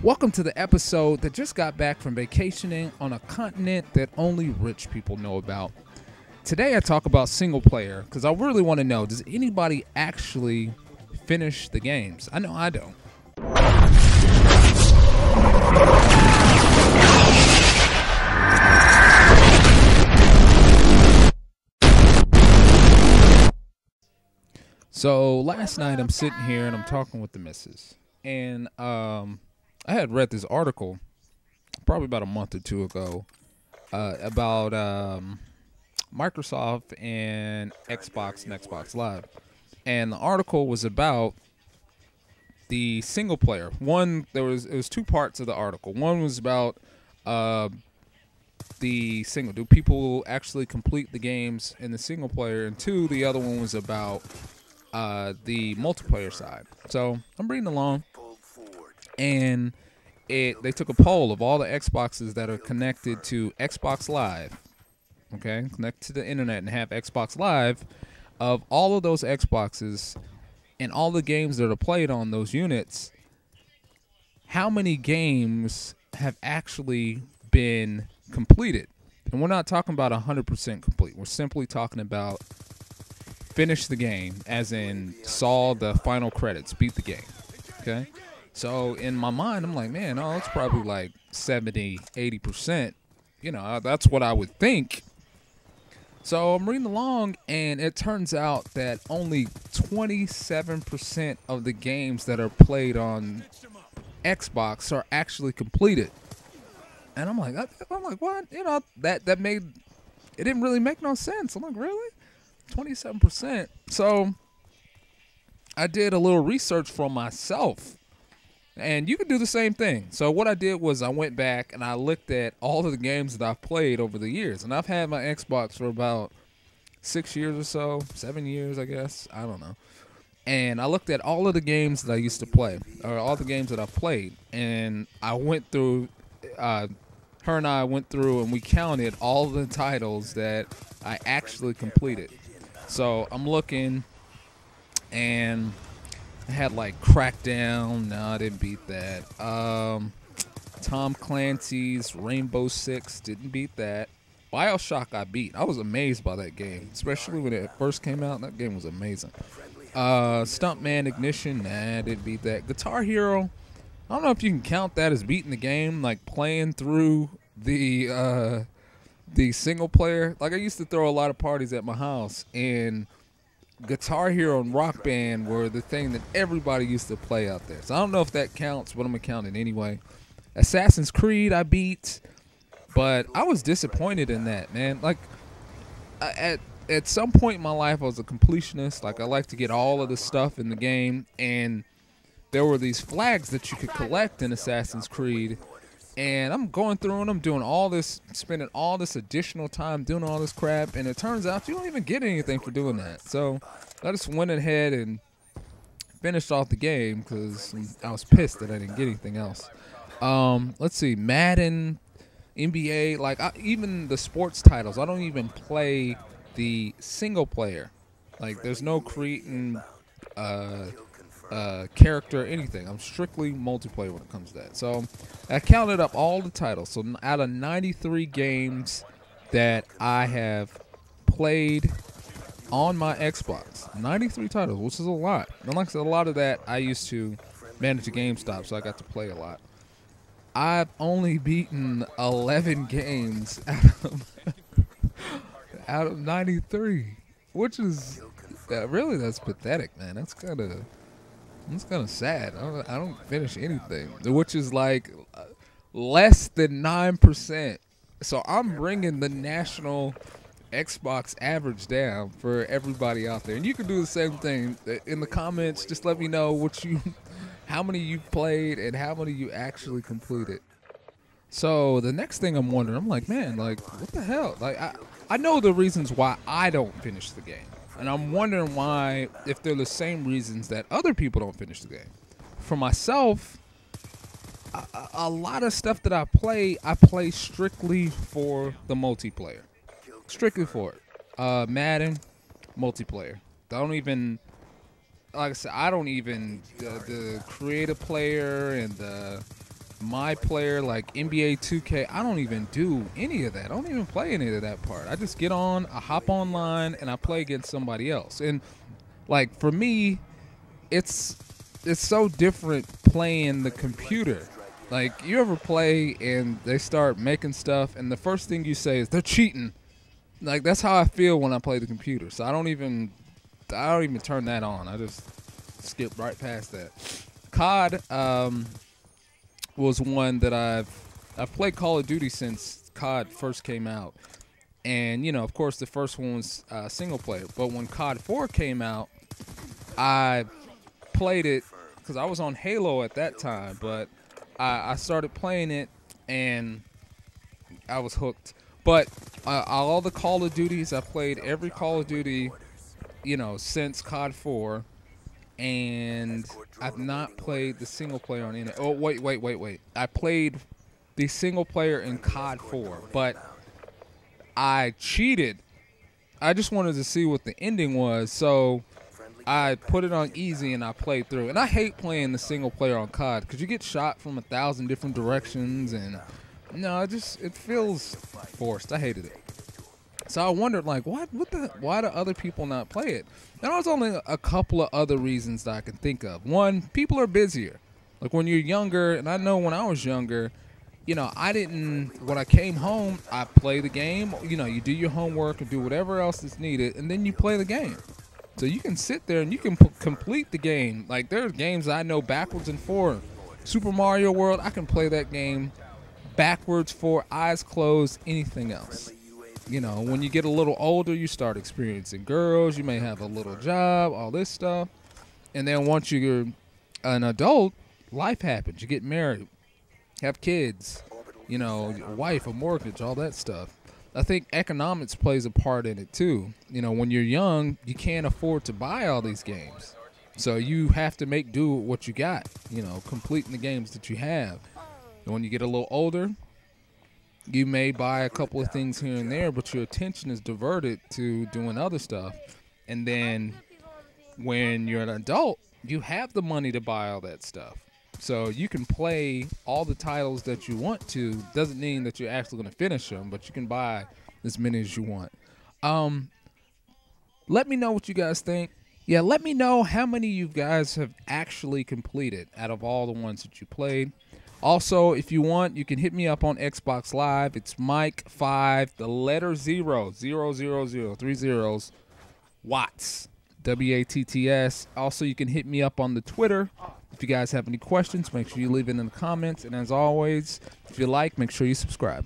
Welcome to the episode that just got back from vacationing on a continent that only rich people know about. Today I talk about single player because I really want to know, does anybody actually finish the games? I know I don't. So last night I'm sitting here and I'm talking with the missus. And I had read this article probably about a month or two ago about Microsoft and Xbox and Xbox Live. And the article was about the single player. It was two parts of the article. One was about the single. Do people actually complete the games in the single player? And two, the other one was about the multiplayer side. So I'm reading along, and they took a poll of all the Xboxes that are connected to Xbox Live, okay, connect to the internet and have Xbox Live. Of all of those Xboxes and all the games that are played on those units, how many games have actually been completed? And we're not talking about 100% complete. We're simply talking about finish the game, as in saw the final credits, beat the game, okay? So in my mind, I'm like, man, it's probably like 70, 80%. You know, that's what I would think. So I'm reading along, and it turns out that only 27% of the games that are played on Xbox are actually completed. And I'm like, what? You know, that made it didn't really make no sense. I'm like, really? 27%. So I did a little research for myself. And you can do the same thing. So what I did was I went back and I looked at all of the games that I've played over the years. And I've had my Xbox for about 6 years or so, 7 years, I guess. I don't know. And I looked at all of the games that I used to play, or all the games that I've played. And I went through, her and I went through and we counted all the titles that I actually completed. So I'm looking, and I had like Crackdown. No, I didn't beat that. Tom Clancy's Rainbow Six, didn't beat that. BioShock I beat. I was amazed by that game, especially when it first came out. That game was amazing. Stuntman Ignition, nah, I didn't beat that. Guitar Hero, I don't know if you can count that as beating the game, like playing through the single player. Like I used to throw a lot of parties at my house, and Guitar Hero and Rock Band were the thing that everybody used to play out there. So I don't know if that counts, but I'm going to count it anyway. Assassin's Creed I beat, but I was disappointed in that, man. Like, at some point in my life, I was a completionist. Like, I like to get all of the stuff in the game, and there were these flags that you could collect in Assassin's Creed. And I'm going through and I'm doing all this, spending all this additional time doing all this crap, and it turns out you don't even get anything for doing that. So I just went ahead and finished off the game because I was pissed that I didn't get anything else. Let's see, Madden, NBA, like even the sports titles. I don't even play the single player. Like there's no creating character, anything. I'm strictly multiplayer when it comes to that. So I counted up all the titles. So out of 93 games that I have played on my Xbox, 93 titles, which is a lot. And like I said, a lot of that I used to manage a GameStop, so I got to play a lot. I've only beaten 11 games out of 93, which is really, that's pathetic, man. That's kind of sad. I don't finish anything, which is like less than 9%. So I'm bringing the national Xbox average down for everybody out there. And you can do the same thing in the comments. Just let me know how many you played and how many you actually completed. So the next thing I'm wondering, I'm like, man, like what the hell? Like I know the reasons why I don't finish the game. And I'm wondering why, if they're the same reasons that other people don't finish the game. For myself, a lot of stuff that I play strictly for the multiplayer. Strictly for it. Madden, multiplayer. Don't even, like I said, I don't even, the creative player and the my player like NBA 2K, I don't even do any of that. I don't even play any of that part. I just get on, I hop online, and I play against somebody else. And like for me, it's so different playing the computer. Like you ever play and they start making stuff, and the first thing you say is they're cheating. Like that's how I feel when I play the computer. So I don't even turn that on. I just skip right past that. COD was one that I've played Call of Duty since COD first came out, and you know, of course, the first one was single player. But when COD 4 came out, I played it because I was on Halo at that time. But I started playing it and I was hooked. But all the Call of Duties, I played every Call of Duty, you know, since COD 4. And I've not played the single player on any. Oh, wait. I played the single player in COD 4, but I cheated. I just wanted to see what the ending was, so I put it on easy and I played through. And I hate playing the single player on COD because you get shot from 1,000 different directions, and no, it feels forced. I hated it. So I wondered, like, why do other people not play it? And there's only a couple of other reasons that I can think of. One, people are busier. Like when you're younger, and I know when I was younger, you know, when I came home, I play the game. You know, you do your homework and do whatever else is needed, and then you play the game. So you can sit there and you can complete the game. Like there are games I know backwards and forwards. Super Mario World, I can play that game backwards, forward, eyes closed, anything else. You know, when you get a little older, you start experiencing girls. You may have a little job, all this stuff. And then once you're an adult, life happens. You get married, have kids, you know, a wife, a mortgage, all that stuff. I think economics plays a part in it too. You know, when you're young, you can't afford to buy all these games. So you have to make do with what you got, you know, completing the games that you have. And when you get a little older, you may buy a couple of things here and there, but your attention is diverted to doing other stuff. And then when you're an adult, you have the money to buy all that stuff. So you can play all the titles that you want to. Doesn't mean that you're actually going to finish them, but you can buy as many as you want. Let me know what you guys think. Yeah, let me know how many of you guys have actually completed out of all the ones that you played. Also, if you want, you can hit me up on Xbox Live. It's Mike5, the letter 0, 3 zeros, Watts, WATTS. Also, you can hit me up on the Twitter. If you guys have any questions, make sure you leave it in the comments. And as always, if you like, make sure you subscribe.